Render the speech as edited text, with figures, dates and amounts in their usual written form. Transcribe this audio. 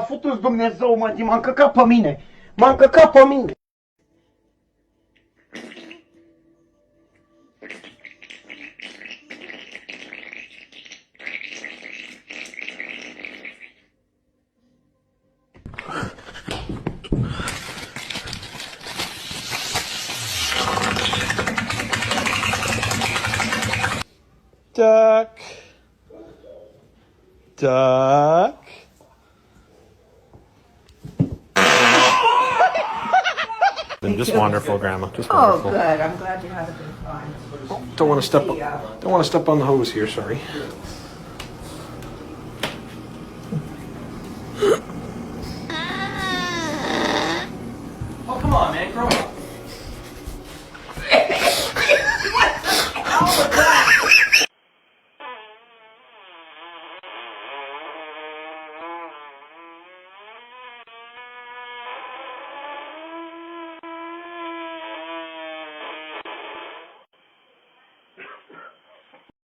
futu-ți Dumnezeu, mă, m-a încăcat pe mine. M-a încăcat pe mine. Duck. Duck. Just wonderful, Grandma. Just wonderful. Oh, good. I'm glad you had a good time. Don't want to step on the hose here. Sorry.